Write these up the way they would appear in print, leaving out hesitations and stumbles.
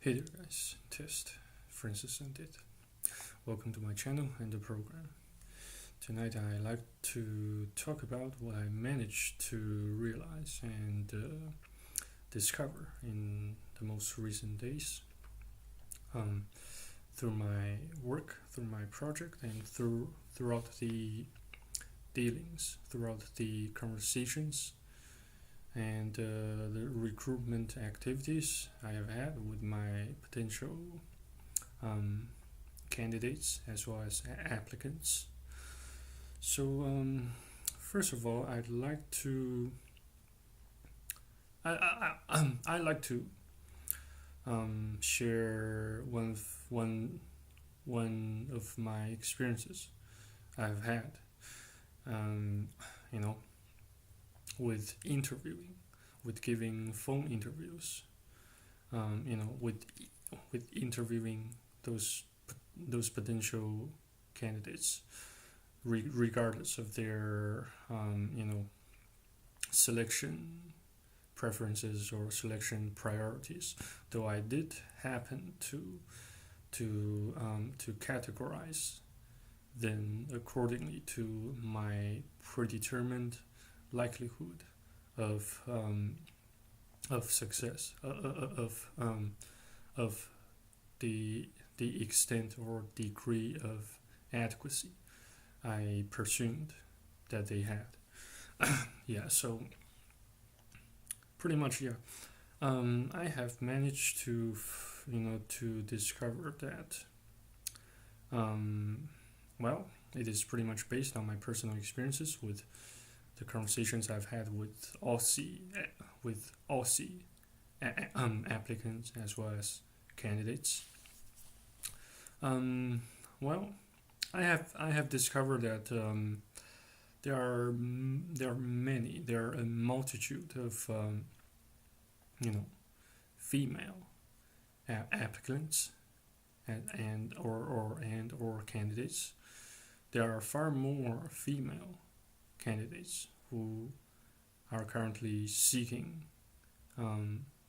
Hey there guys, test, Francis and it. Welcome to my channel and the program. Tonight I like to talk about what I managed to realize and discover in the most recent days through my work, through my project, and throughout the dealings, throughout the conversations and the recruitment activities I have had with my potential candidates as well as applicants. So first of all, I'd like to I like to share one of my experiences I've had. You know, with interviewing, with giving phone interviews, with interviewing those potential candidates, regardless of their selection preferences or selection priorities. Though I did happen to categorize them accordingly to my predetermined likelihood of success, of the extent or degree of adequacy I presumed that they had. Yeah, so pretty much, yeah. I have managed to to discover that well, it is pretty much based on my personal experiences with the conversations I've had with Aussie applicants as well as candidates. Well, I have discovered that there are a multitude of female applicants or candidates. There are far more female candidates who are currently seeking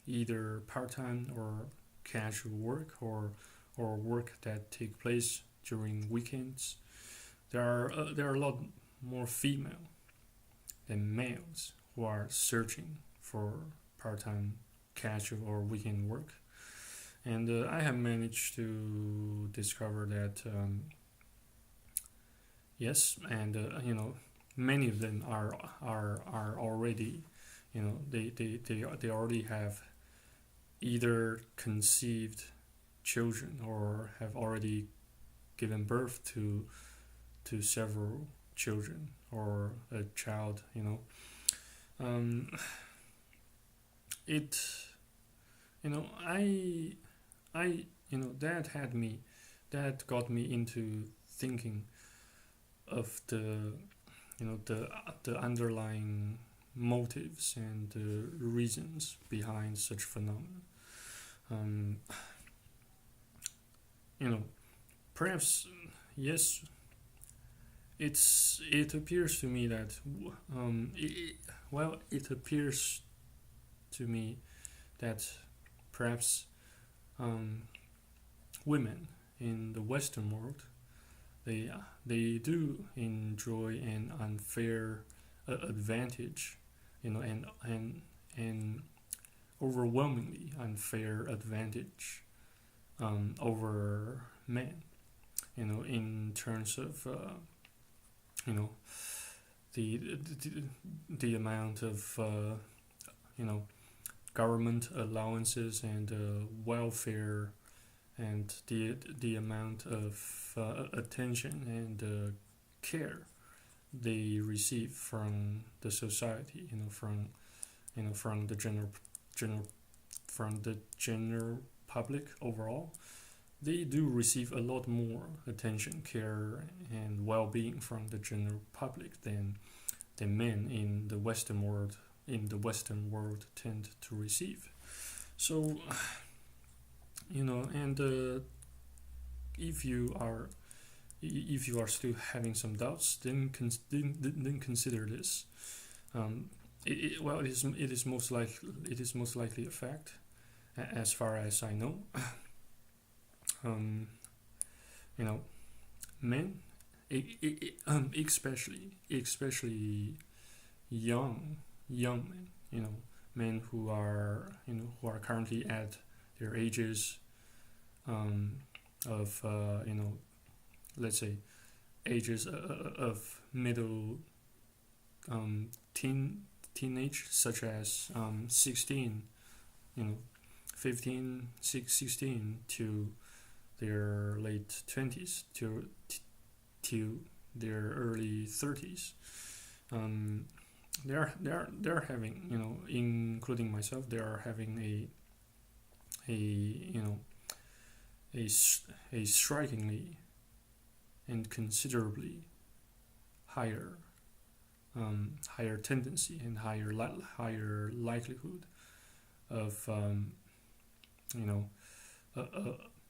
either part-time or casual work or work that take place during weekends. There are a lot more female than males who are searching for part-time, casual or weekend work, and I have managed to discover that yes, and many of them are already, they already have either conceived children or have already given birth to several children or a child. It that got me into thinking of the underlying motives and the reasons behind such phenomena. Perhaps yes. It appears to me that it appears to me that perhaps women in the Western world, they do enjoy an unfair advantage, and overwhelmingly unfair advantage over men, in terms of the amount of government allowances and welfare and the amount of attention and care they receive from the society, from the general public overall. They do receive a lot more attention, care, and well-being from the general public than men in the Western world tend to receive. So, and if you are still having some doubts, then consider this. It is most likely a fact as far as I know. um, you know, men, especially young men, men who are currently at their ages of let's say ages of middle teenage, such as 16, 15, 16 to their late 20s to their early 30s. They're having, including myself, they are having a strikingly and considerably higher tendency and higher likelihood of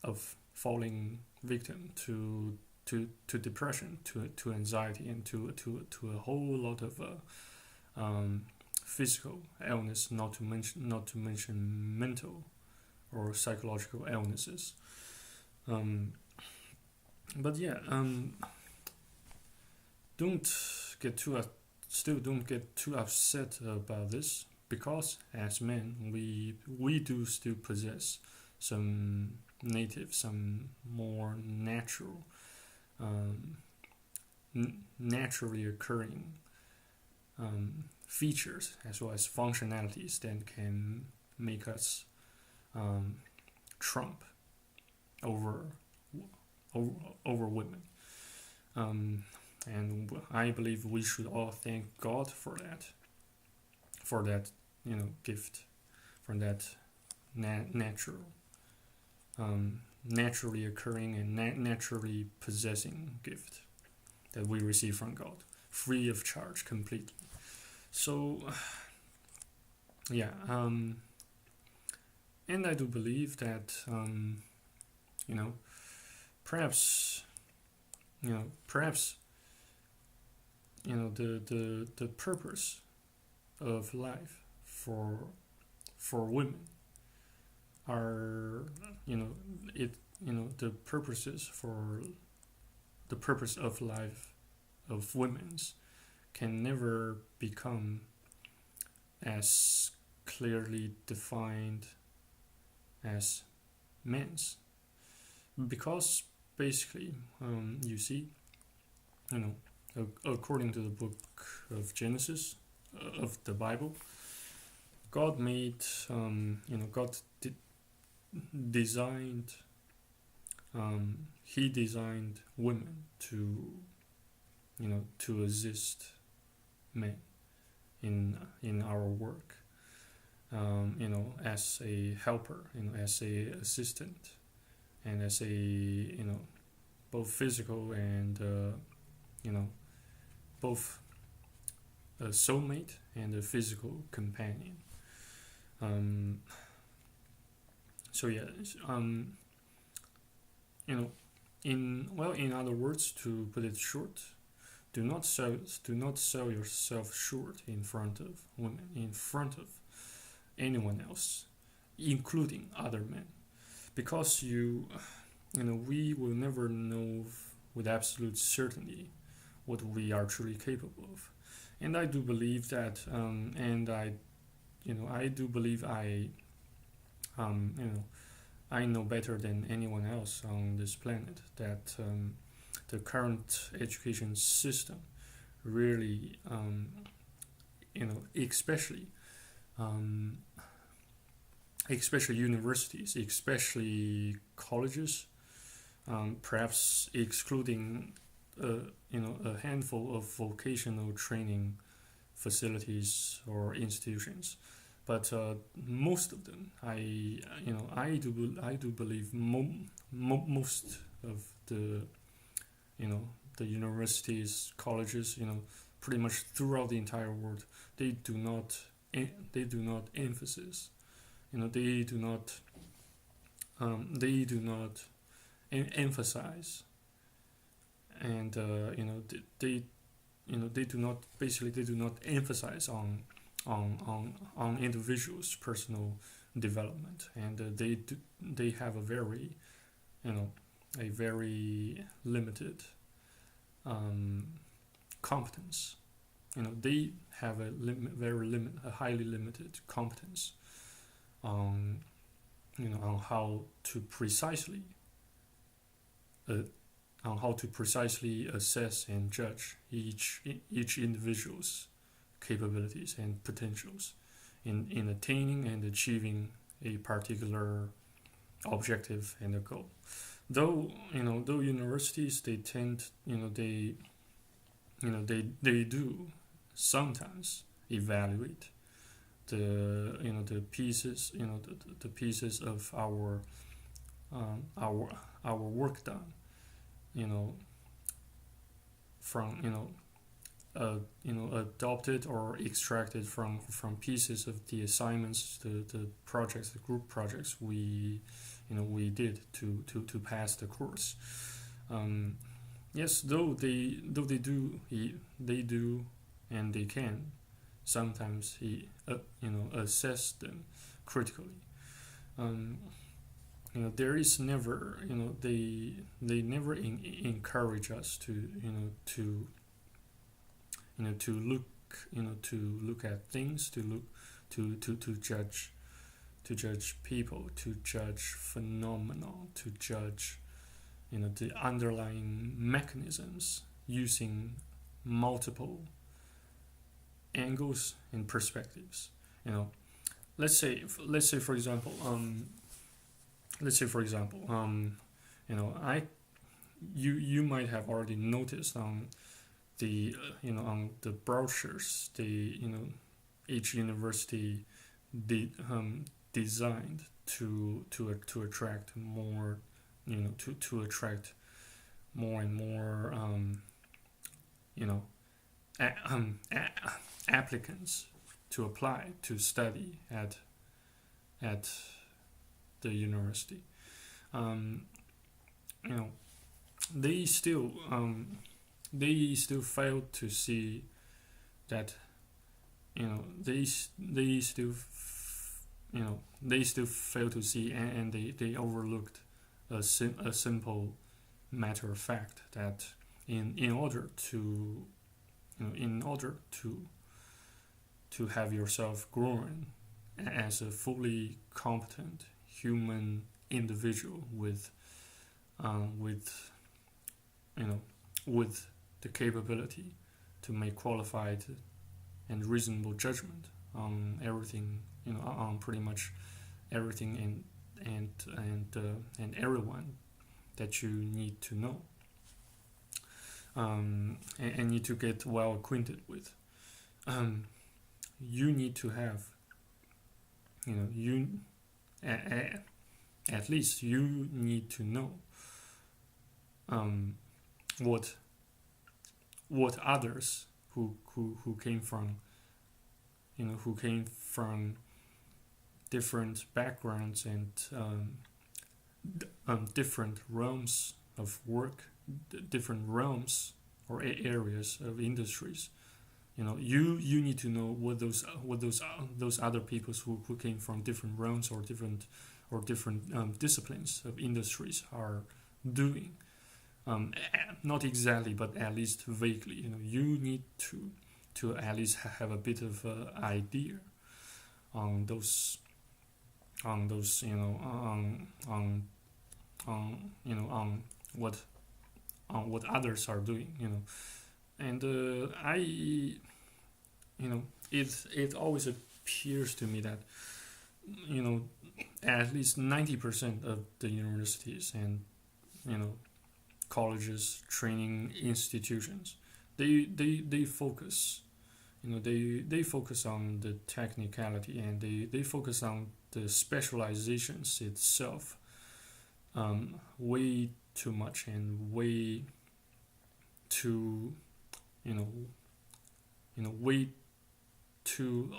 of falling victim to depression, to anxiety, and to a whole lot of physical illness, not to mention mental or psychological illnesses. But yeah, don't get too don't get too upset about this, because as men we do still possess some more natural, naturally occurring features, as well as functionalities that can make us trump over women. And I believe we should all thank God for that gift, for that natural, naturally occurring and naturally possessing gift that we receive from God, free of charge, completely. So, yeah, and I do believe that, perhaps, the purpose of life for women are, the purposes for the purpose of life of women's can never become as clearly defined as men's, because basically, you see, according to the book of Genesis, of the Bible, God made, God designed, He designed women to assist men in our work, as a helper, as a assistant, and as a both physical and both a soulmate and a physical companion. So yeah, in other words, to put it short, do not sell yourself short in front of women, in front of anyone else, including other men, because we will never know with absolute certainty what we are truly capable of. And I do believe that, I do believe I know better than anyone else on this planet that the current education system really, especially universities, especially colleges, perhaps excluding a handful of vocational training facilities or institutions, but most of them, I do believe most of the the universities, colleges, pretty much throughout the entire world, they do not emphasize, they do not emphasize, and they do not emphasize on individuals' personal development, and they have a very a very limited competence. They have a highly limited competence on on how to precisely assess and judge each individual's capabilities and potentials in attaining and achieving a particular objective and a goal. Though universities, they tend they do sometimes evaluate the pieces the pieces of our work done from adopted or extracted from pieces of the assignments, the projects, the group projects we did to pass the course. Yes, though they do and they can sometimes assess them critically. There is never they never encourage us to look at things, to judge people, to judge phenomena, to judge the underlying mechanisms using multiple angles and perspectives. Let's say for example, I you might have already noticed on the on the brochures each university designed to attract more to attract more and more applicants to apply to study at the university. They still fail to see that they still fail to see, and they overlooked a simple matter of fact that in order to have yourself grown as a fully competent human individual with the capability to make qualified and reasonable judgment on everything, on pretty much everything and everyone that you need to know, and need to get well acquainted with. You need to have, at least you need to know what others who came from different backgrounds and different realms of work, different realms or areas of industries. You need to know what those other people who came from different realms or different disciplines of industries are doing. Not exactly, but at least vaguely. You need to at least have a bit of idea on those on what others are doing. And it always appears to me that at least 90% of the universities and colleges, training institutions, they focus they focus on the technicality, and they focus on the specializations itself way too much and way too way too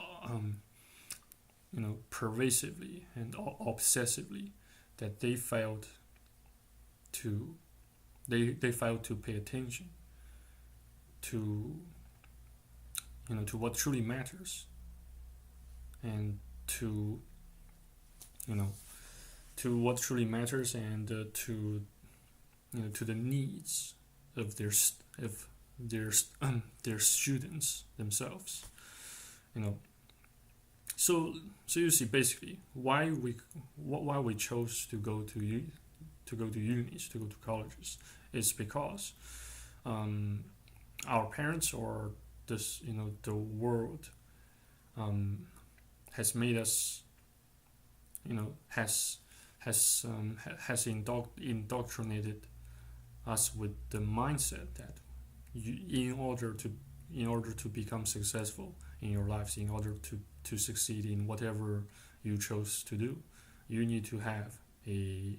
pervasively and obsessively, that they failed to pay attention to to what truly matters, and to you know, to what truly matters, and to the needs of their students themselves. You know, so you see, basically, why we chose to go to unis, to go to colleges, is because our parents, or this, the world, has made us, has indoctrinated us with the mindset that in order to become successful in your lives, in order to succeed in whatever you chose to do, you need to have a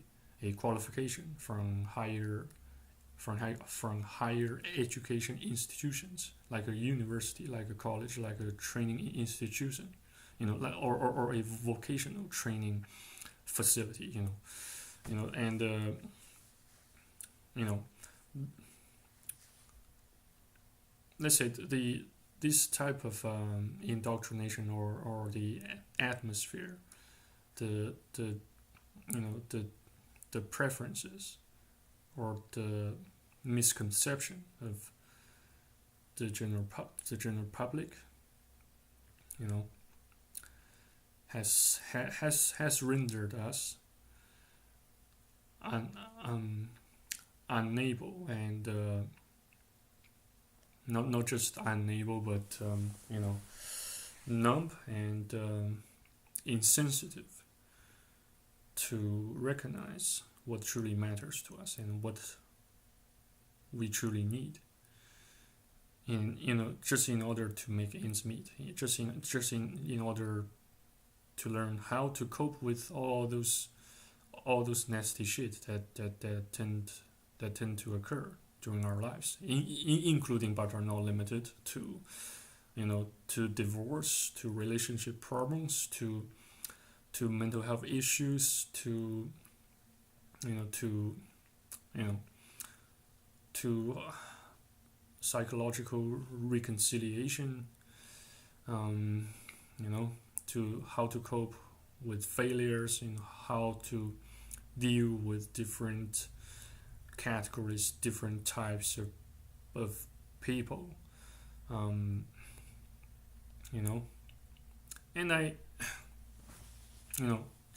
qualification from higher education institutions, like a university, like a college, like a training institution, or a vocational training facility, and let's say this type of indoctrination, or the atmosphere, the preferences, or the misconception of the general public, has rendered us unable, and not just unable, but numb and insensitive to recognize what truly matters to us and what we truly need, just in order to make ends meet, just in order to learn how to cope with all those nasty shit that tend to occur during our lives, including but are not limited to, to divorce, to relationship problems, to mental health issues, to psychological reconciliation, to how to cope with failures, and how to deal with different categories, different types of people, and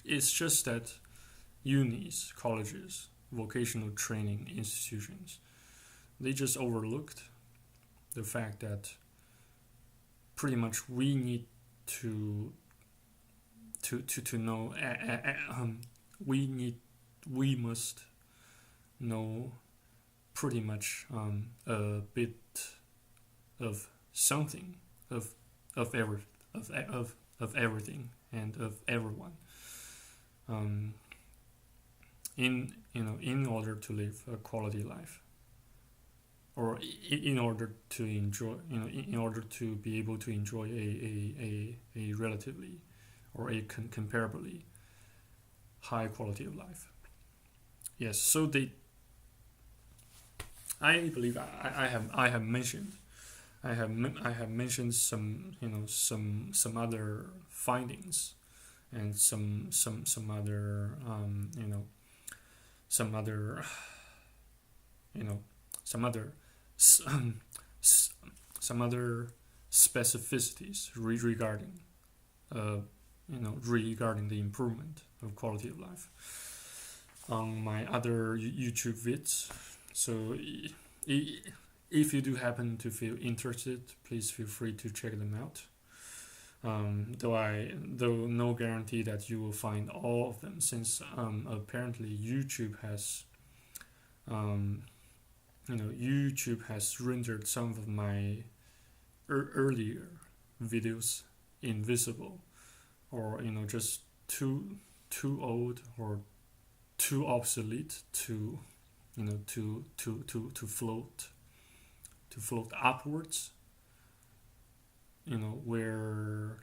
it's just that unis, colleges, vocational training institutions, they just overlooked the fact that pretty much we need to know, we must know pretty much a bit of something of everything and of everyone, in order to live a quality life, or in order to enjoy, in order to be able to enjoy a relatively, or a comparably high quality of life. Yes, so I believe I have mentioned some some other findings, and some other some other some other specificities regarding regarding the improvement of quality of life on my other YouTube vids. So if you do happen to feel interested, please feel free to check them out. Though no guarantee that you will find all of them, since apparently YouTube has rendered some of my earlier videos invisible, or just too old, or too obsolete to float upwards, where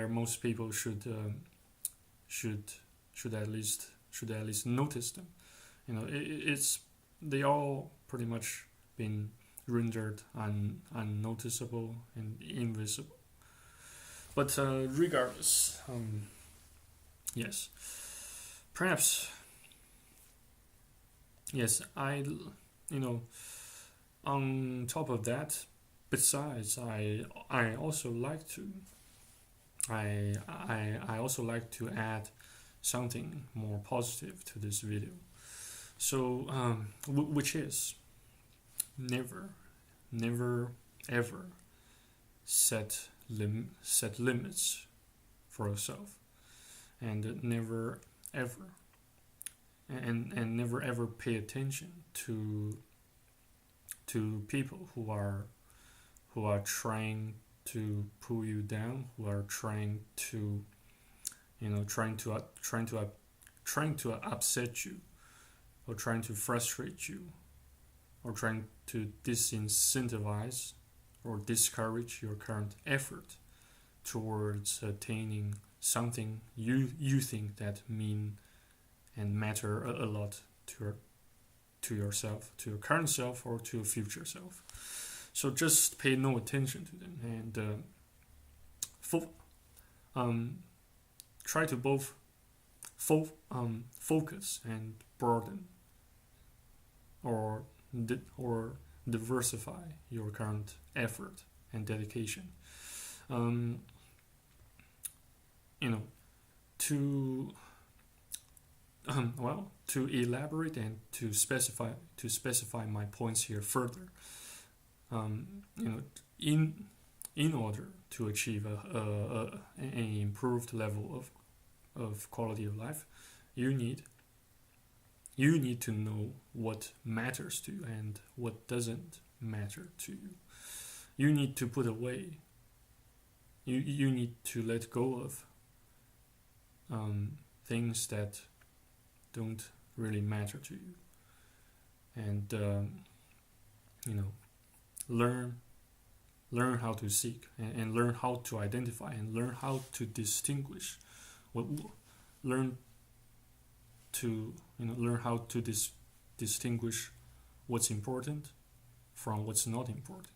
most people should at least notice them. They all pretty much been rendered unnoticeable and invisible. But regardless, Yes, perhaps. Yes, you know, on top of that, besides, I also like to I also like to add something more positive to this video. So, which is never, never, ever set limits for yourself, and never ever and never ever pay attention to people who are trying to pull you down, who are trying to trying to upset you, or trying to frustrate you, or trying to disincentivize or discourage your current effort towards attaining something you think that mean and matter a lot to yourself, to your current self, or to your future self. So just pay no attention to them, and try to both focus and broaden, or diversify your current effort and dedication. Um, you know, to to elaborate and to specify my points here further. In order to achieve an improved level of quality of life, you need to know what matters to you and what doesn't matter to you. You need to put away. You need to let go of things that don't really matter to you, and learn how to seek, and learn how to identify, and learn how to distinguish. Learn how to distinguish what's important from what's not important.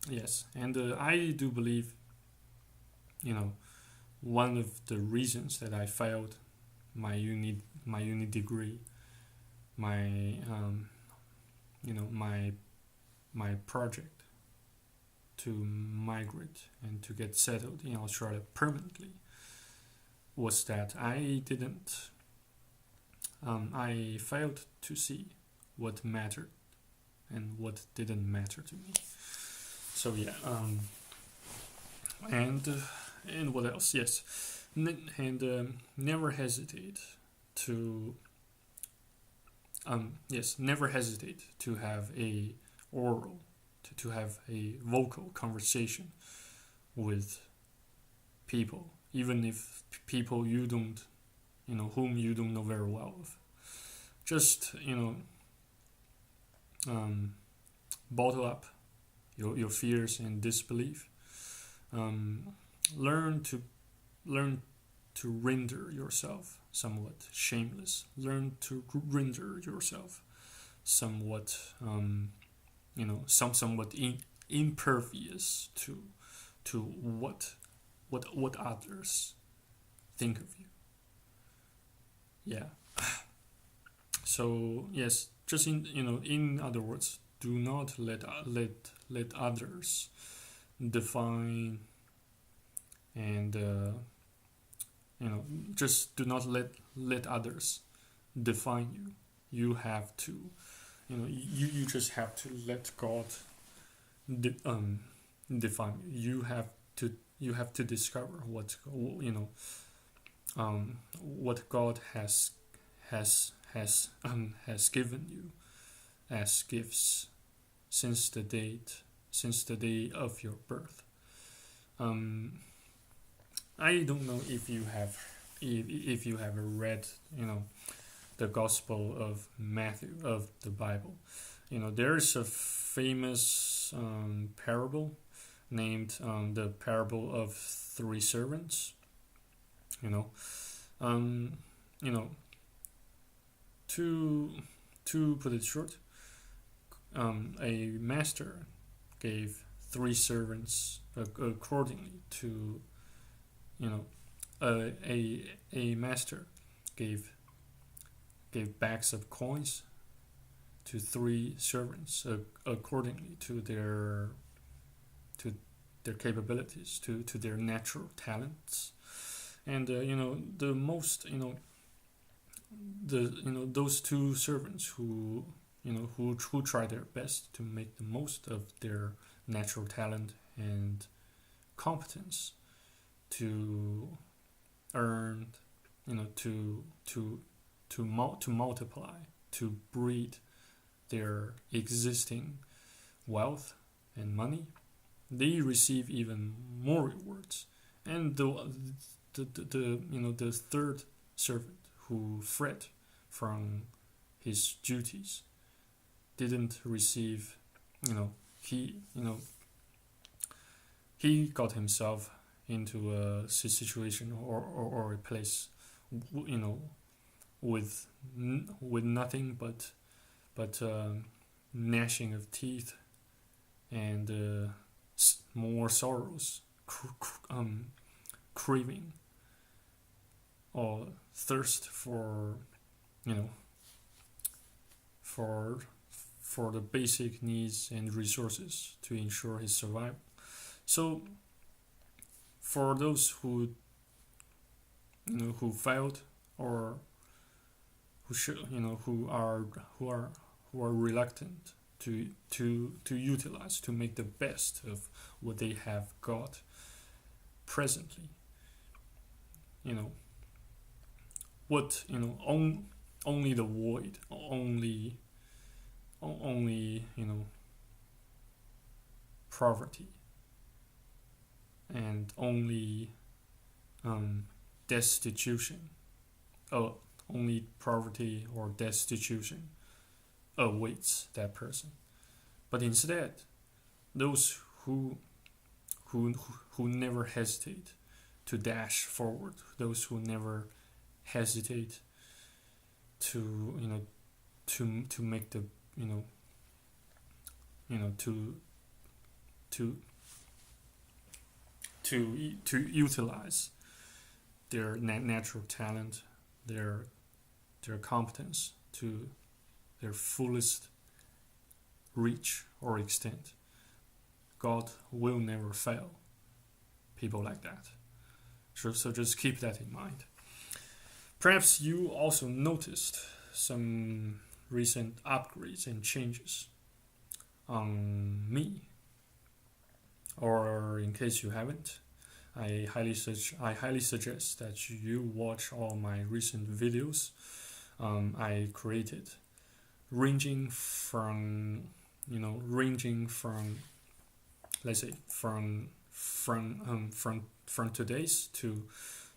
Yes, and I do believe, one of the reasons that I failed my uni degree, my my project to migrate and to get settled in Australia permanently, was that I failed to see what mattered and what didn't matter to me. So yeah, and what else? Yes, never hesitate to never hesitate to have a oral, to have a vocal conversation with people, even if people you don't, whom you don't know very well. Just bottle up your fears and disbelief. Learn to render yourself somewhat shameless. Learn to render yourself somewhat somewhat impervious to what others think of you. Yeah. So yes, just in other words, do not let others define, and just do not let others define you. You have to, you just have to let God define you. You have to discover what what God has given you as gifts since the day of your birth. I don't know if you have read the Gospel of Matthew of the Bible. There's a famous parable named the parable of three servants. To put it short, a master gave three servants accordingly to a master gave bags of coins to 3 servants accordingly to their capabilities, to their natural talents. And the most those 2 servants who try their best to make the most of their natural talent and competence to earn, to multiply, to breed their existing wealth and money, they receive even more rewards. And the 3rd servant who fled from his duties didn't receive, he got himself into a situation or a place, with nothing but gnashing of teeth and more sorrows, craving or thirst for for the basic needs and resources to ensure his survival. So for those who failed, or who are reluctant to utilize, to make the best of what they have got presently, only the void, only poverty, and only destitution, only poverty or destitution awaits that person. But instead, those who never hesitate to dash forward, those who never hesitate to make the to utilize their natural talent, their competence to their fullest reach or extent. God will never fail people like that. So just keep that in mind. Perhaps you also noticed some recent upgrades and changes on me. Or in case you haven't, I highly suggest that you watch all my recent videos I created, ranging from let's say from today's to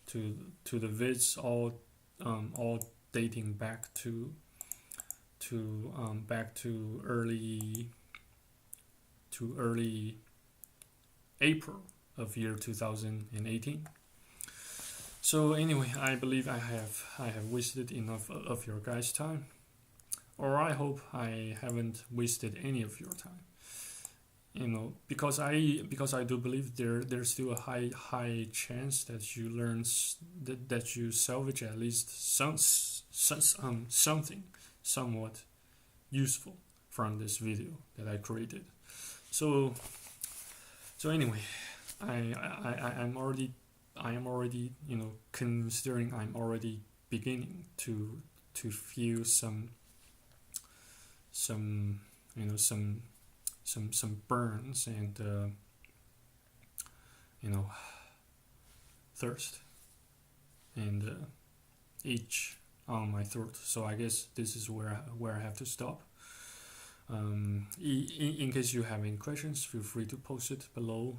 the vids all dating back to early April of year 2018. So anyway, I believe I have wasted enough of your guys' time, or I hope I haven't wasted any of your time. Because I do believe there's still a high chance that you learn that you salvage at least something somewhat useful from this video that I created. So anyway, I am already considering, I'm already beginning to feel some burns and thirst and itch on my throat. So I guess this is where I have to stop. In case you have any questions, feel free to post it below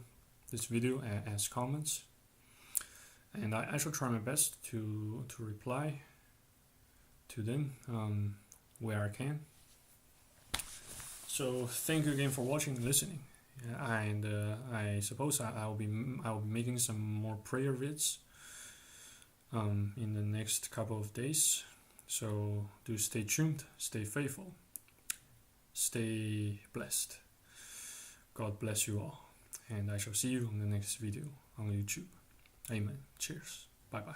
this video as comments, and I shall try my best to reply to them where I can. So thank you again for watching and listening, and I suppose I'll be making some more prayer vids in the next couple of days. So do stay tuned, stay faithful, stay blessed. God bless you all, and I shall see you in the next video on YouTube. Amen. Cheers. Bye bye.